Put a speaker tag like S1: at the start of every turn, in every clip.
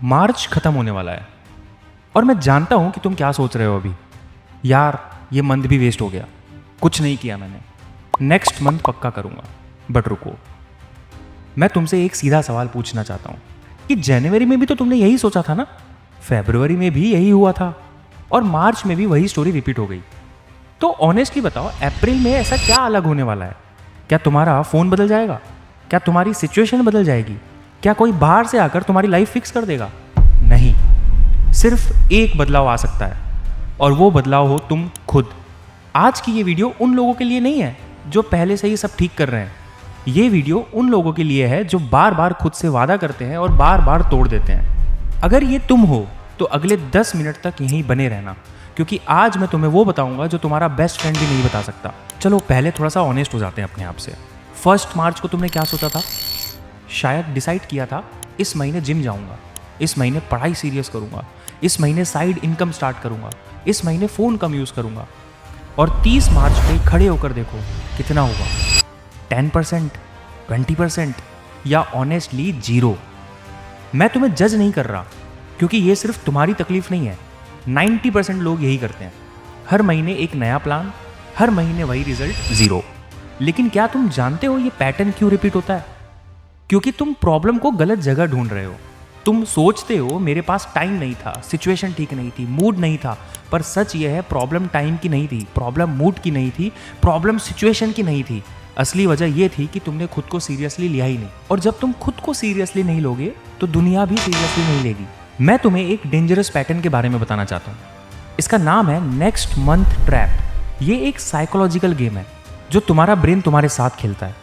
S1: मार्च खत्म होने वाला है और मैं जानता हूं कि तुम क्या सोच रहे हो अभी। यार ये मंथ भी वेस्ट हो गया, कुछ नहीं किया मैंने, नेक्स्ट मंथ पक्का करूंगा। बट रुको, मैं तुमसे एक सीधा सवाल पूछना चाहता हूं कि जनवरी में भी तो तुमने यही सोचा था ना, फरवरी में भी यही हुआ था और मार्च में भी वही स्टोरी रिपीट हो गई। तो ऑनेस्टली बताओ, अप्रैल में ऐसा क्या अलग होने वाला है? क्या तुम्हारा फ़ोन बदल जाएगा? क्या तुम्हारी सिचुएशन बदल जाएगी? क्या कोई बाहर से आकर तुम्हारी लाइफ फिक्स कर देगा? नहीं, सिर्फ एक बदलाव आ सकता है और वो बदलाव हो तुम खुद। आज की ये वीडियो उन लोगों के लिए नहीं है जो पहले से ही सब ठीक कर रहे हैं। ये वीडियो उन लोगों के लिए है जो बार बार खुद से वादा करते हैं और बार बार तोड़ देते हैं। अगर ये तुम हो तो अगले 10 मिनट तक यहीं बने रहना, क्योंकि आज मैं तुम्हें वो बताऊंगा जो तुम्हारा बेस्ट फ्रेंड भी नहीं बता सकता। चलो पहले थोड़ा सा ऑनेस्ट हो जाते हैं अपने आप से। 1 मार्च को तुमने क्या सोचा था? शायद डिसाइड किया था इस महीने जिम जाऊंगा, इस महीने पढ़ाई सीरियस करूंगा, इस महीने साइड इनकम स्टार्ट करूंगा, इस महीने फ़ोन कम यूज़ करूंगा। और 30 मार्च पे खड़े होकर देखो कितना हुआ, 10%, 20% या ऑनेस्टली 0। मैं तुम्हें जज नहीं कर रहा, क्योंकि ये सिर्फ तुम्हारी तकलीफ नहीं है। 90% लोग यही करते हैं। हर महीने एक नया प्लान, हर महीने वही रिजल्ट 0। लेकिन क्या तुम जानते हो ये पैटर्न क्यों रिपीट होता है? क्योंकि तुम प्रॉब्लम को गलत जगह ढूंढ रहे हो। तुम सोचते हो मेरे पास टाइम नहीं था, सिचुएशन ठीक नहीं थी, मूड नहीं था। पर सच ये है, प्रॉब्लम टाइम की नहीं थी, प्रॉब्लम मूड की नहीं थी, प्रॉब्लम सिचुएशन की नहीं थी। असली वजह ये थी कि तुमने खुद को सीरियसली लिया ही नहीं। और जब तुम खुद को सीरियसली नहीं लोगे तो दुनिया भी सीरियसली नहीं लेगी। मैं तुम्हें एक डेंजरस पैटर्न के बारे में बताना चाहता हूँ। इसका नाम है नेक्स्ट मंथ ट्रैप। ये एक साइकोलॉजिकल गेम है जो तुम्हारा ब्रेन तुम्हारे साथ खेलता है।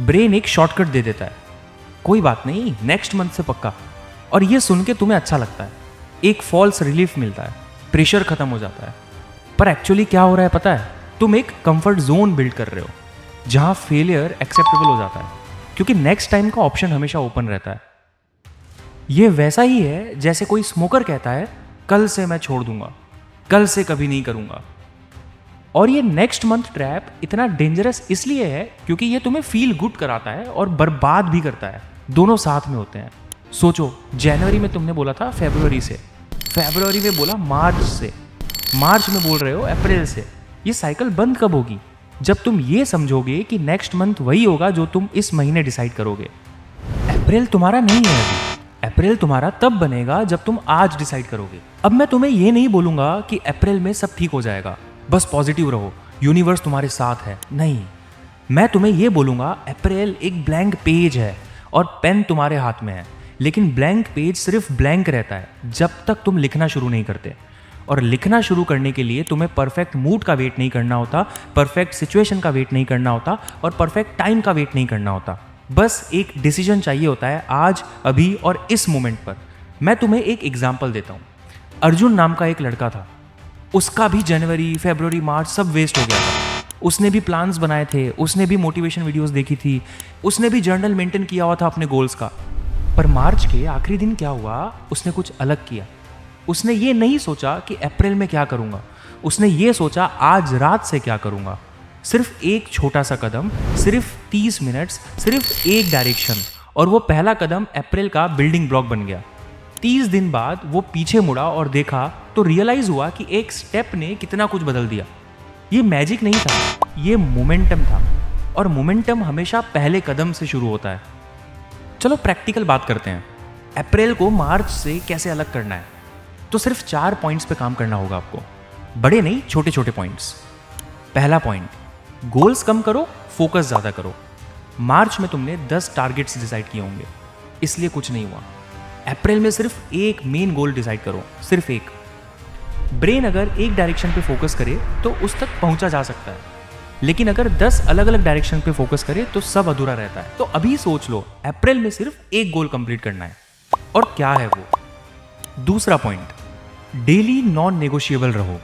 S1: ब्रेन एक शॉर्टकट दे देता है, कोई बात नहीं, नेक्स्ट मंथ से पक्का। और ये सुन के तुम्हें अच्छा लगता है, एक फॉल्स रिलीफ मिलता है, प्रेशर खत्म हो जाता है। पर एक्चुअली क्या हो रहा है पता है? तुम एक कंफर्ट जोन बिल्ड कर रहे हो जहां फेलियर एक्सेप्टेबल हो जाता है, क्योंकि नेक्स्ट टाइम का ऑप्शन हमेशा ओपन रहता है। ये वैसा ही है जैसे कोई स्मोकर कहता है कल से मैं छोड़ दूंगा, कल से कभी नहीं करूंगा। और ये नेक्स्ट मंथ ट्रैप इतना डेंजरस इसलिए है क्योंकि ये तुम्हें फील गुड कराता है और बर्बाद भी करता है। दोनों साथ में होते हैं। सोचो, जनवरी में तुमने बोला था फरवरी से, फरवरी में बोला मार्च से, मार्च में बोल रहे हो अप्रैल से। ये साइकिल बंद कब होगी? जब तुम ये समझोगे कि नेक्स्ट मंथ वही होगा जो तुम इस महीने डिसाइड करोगे। अप्रैल तुम्हारा नहीं है अभी, अप्रैल तुम्हारा तब बनेगा जब तुम आज डिसाइड करोगे। अब मैं तुम्हें ये नहीं बोलूंगा कि अप्रैल में सब ठीक हो जाएगा, बस पॉजिटिव रहो, यूनिवर्स तुम्हारे साथ है। नहीं, मैं तुम्हें ये बोलूंगा अप्रैल एक ब्लैंक पेज है और पेन तुम्हारे हाथ में है। लेकिन ब्लैंक पेज सिर्फ ब्लैंक रहता है जब तक तुम लिखना शुरू नहीं करते। और लिखना शुरू करने के लिए तुम्हें परफेक्ट मूड का वेट नहीं करना होता, परफेक्ट सिचुएशन का वेट नहीं करना होता और परफेक्ट टाइम का वेट नहीं करना होता। बस एक डिसीजन चाहिए होता है, आज, अभी और इस मोमेंट पर। मैं तुम्हें एक एग्जाम्पल देता हूँ। अर्जुन नाम का एक लड़का था, उसका भी जनवरी, फरवरी, मार्च सब वेस्ट हो गया था। उसने भी प्लान्स बनाए थे, उसने भी मोटिवेशन वीडियोस देखी थी, उसने भी जर्नल मेंटेन किया हुआ था अपने गोल्स का। पर मार्च के आखिरी दिन क्या हुआ? उसने कुछ अलग किया। उसने ये नहीं सोचा कि अप्रैल में क्या करूंगा, उसने ये सोचा आज रात से क्या करूंगा। सिर्फ एक छोटा सा कदम, सिर्फ 30 मिनट्स, सिर्फ एक डायरेक्शन, और वो पहला कदम अप्रैल का बिल्डिंग ब्लॉक बन गया। 30 दिन बाद वो पीछे मुड़ा और देखा तो रियलाइज हुआ कि एक स्टेप ने कितना कुछ बदल दिया। ये मैजिक नहीं था, ये मोमेंटम था। और मोमेंटम हमेशा पहले कदम से शुरू होता है। चलो प्रैक्टिकल बात करते हैं। अप्रैल को मार्च से कैसे अलग करना है? तो सिर्फ 4 पॉइंट्स पे काम करना होगा आपको। बड़े नहीं, छोटे छोटे पॉइंट्स। पहला पॉइंट, गोल्स कम करो, फोकस ज़्यादा करो। मार्च में तुमने 10 टारगेट्स डिसाइड किए होंगे, इसलिए कुछ नहीं हुआ। अप्रैल में सिर्फ एक मेन गोल डिसाइड करो, सिर्फ एक। ब्रेन अगर एक डायरेक्शन पे फोकस करे तो उस तक पहुंचा जा सकता है, लेकिन अगर 10 अलग अलग डायरेक्शन पे फोकस करे तो सब अधूरा रहता है। तो अभी सोच लो, अप्रैल में सिर्फ एक गोल कंप्लीट करना है। और क्या है वो? दूसरा पॉइंट, डेली नॉन नेगोशिएबल रहो।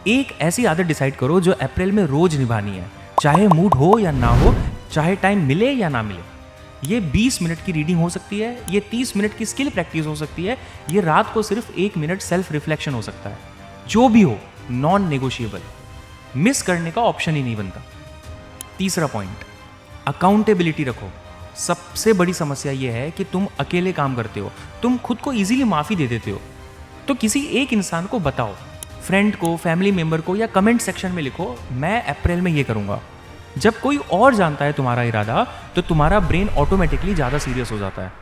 S1: एक ऐसी आदत डिसाइड करो जो अप्रैल में रोज निभानी है, चाहे मूड हो या ना हो, चाहे टाइम मिले या ना मिले। ये 20 मिनट की रीडिंग हो सकती है, ये 30 मिनट की स्किल प्रैक्टिस हो सकती है, ये रात को सिर्फ 1 मिनट सेल्फ रिफ्लेक्शन हो सकता है। जो भी हो, नॉन नेगोशिएबल, मिस करने का ऑप्शन ही नहीं बनता। तीसरा पॉइंट, अकाउंटेबिलिटी रखो। सबसे बड़ी समस्या ये है कि तुम अकेले काम करते हो, तुम खुद को इजीली माफ़ी दे देते हो। तो किसी एक इंसान को बताओ, फ्रेंड को, फैमिली मेम्बर को, या कमेंट सेक्शन में लिखो मैं अप्रैल में ये करूँगा। जब कोई और जानता है तुम्हारा इरादा तो तुम्हारा ब्रेन ऑटोमेटिकली ज़्यादा सीरियस हो जाता है।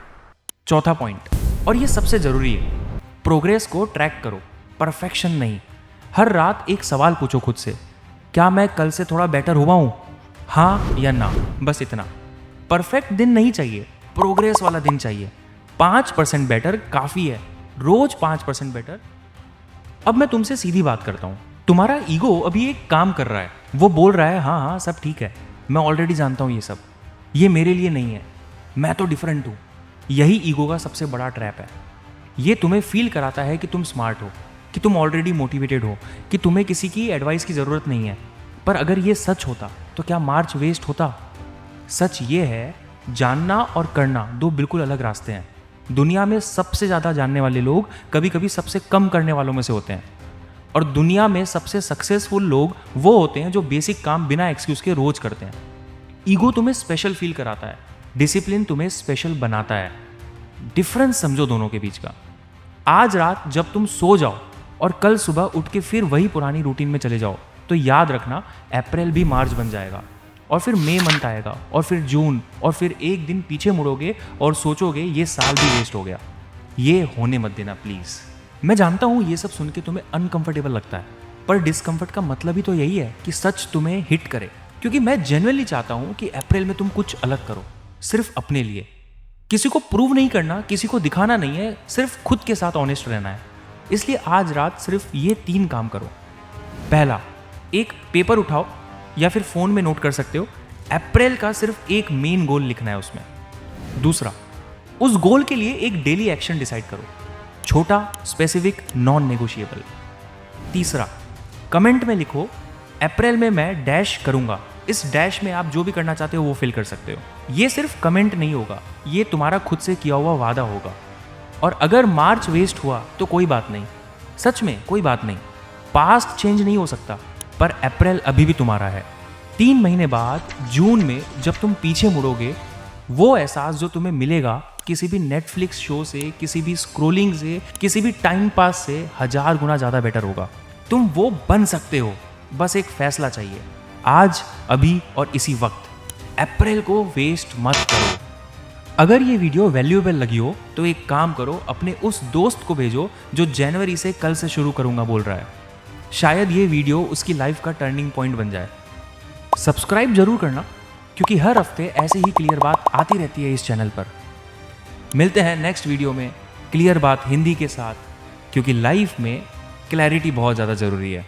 S1: चौथा पॉइंट, और ये सबसे ज़रूरी है, प्रोग्रेस को ट्रैक करो, परफेक्शन नहीं। हर रात एक सवाल पूछो खुद से, क्या मैं कल से थोड़ा बेटर हुआ हूँ, हाँ या ना, बस इतना। परफेक्ट दिन नहीं चाहिए, प्रोग्रेस वाला दिन चाहिए। 5% बेटर काफ़ी है, रोज 5% बेटर। अब मैं तुमसे सीधी बात करता हूँ, तुम्हारा ईगो अभी एक काम कर रहा है, वो बोल रहा है हाँ हाँ सब ठीक है, मैं ऑलरेडी जानता हूँ ये सब, ये मेरे लिए नहीं है, मैं तो डिफरेंट हूँ। यही ईगो का सबसे बड़ा ट्रैप है। ये तुम्हें फील कराता है कि तुम स्मार्ट हो, कि तुम ऑलरेडी मोटिवेटेड हो, कि तुम्हें किसी की एडवाइस की ज़रूरत नहीं है। पर अगर ये सच होता तो क्या मार्च वेस्ट होता? सच ये है, जानना और करना दो बिल्कुल अलग रास्ते हैं। दुनिया में सबसे ज़्यादा जानने वाले लोग कभी कभी सबसे कम करने वालों में से होते हैं, और दुनिया में सबसे सक्सेसफुल लोग वो होते हैं जो बेसिक काम बिना एक्सक्यूज़ के रोज करते हैं। ईगो तुम्हें स्पेशल फील कराता है, डिसिप्लिन तुम्हें स्पेशल बनाता है। डिफरेंस समझो दोनों के बीच का। आज रात जब तुम सो जाओ और कल सुबह उठ के फिर वही पुरानी रूटीन में चले जाओ, तो याद रखना अप्रैल भी मार्च बन जाएगा, और फिर मई मंथ आएगा, और फिर जून, और फिर एक दिन पीछे मुड़ोगे और सोचोगे ये साल भी वेस्ट हो गया। ये होने मत देना प्लीज़। मैं जानता हूँ ये सब सुन के तुम्हें अनकंफर्टेबल लगता है, पर डिस्कंफर्ट का मतलब ही तो यही है कि सच तुम्हें हिट करे। क्योंकि मैं जेन्युइनली चाहता हूँ कि अप्रैल में तुम कुछ अलग करो, सिर्फ अपने लिए। किसी को प्रूव नहीं करना, किसी को दिखाना नहीं है, सिर्फ खुद के साथ ऑनेस्ट रहना है। इसलिए आज रात सिर्फ ये 3 काम करो। पहला, एक पेपर उठाओ या फिर फ़ोन में नोट कर सकते हो, अप्रैल का सिर्फ एक मेन गोल लिखना है उसमें। दूसरा, उस गोल के लिए एक डेली एक्शन डिसाइड करो, छोटा, स्पेसिफिक, नॉन नेगोशिएबल। तीसरा, कमेंट में लिखो अप्रैल में मैं डैश करूंगा। इस डैश में आप जो भी करना चाहते हो वो फिल कर सकते हो। ये सिर्फ कमेंट नहीं होगा, ये तुम्हारा खुद से किया हुआ वादा होगा। और अगर मार्च वेस्ट हुआ तो कोई बात नहीं, सच में कोई बात नहीं। पास्ट चेंज नहीं हो सकता, पर अप्रैल अभी भी तुम्हारा है। 3 महीने बाद जून में जब तुम पीछे मुड़ोगे, वो एहसास जो तुम्हें मिलेगा किसी भी नेटफ्लिक्स शो से, किसी भी स्क्रोलिंग से, किसी भी टाइम पास से 1000 गुना ज़्यादा बेटर होगा। तुम वो बन सकते हो, बस एक फैसला चाहिए, आज, अभी और इसी वक्त। अप्रैल को वेस्ट मत करो। अगर ये वीडियो वैल्यूएबल लगी हो तो एक काम करो, अपने उस दोस्त को भेजो जो जनवरी से कल से शुरू करूंगा बोल रहा है। शायद ये वीडियो उसकी लाइफ का टर्निंग पॉइंट बन जाए। सब्सक्राइब जरूर करना, क्योंकि हर हफ्ते ऐसे ही क्लियर बात आती रहती है इस चैनल पर। मिलते हैं नेक्स्ट वीडियो में क्लियर बात हिंदी के साथ, क्योंकि लाइफ में क्लैरिटी बहुत ज़्यादा ज़रूरी है।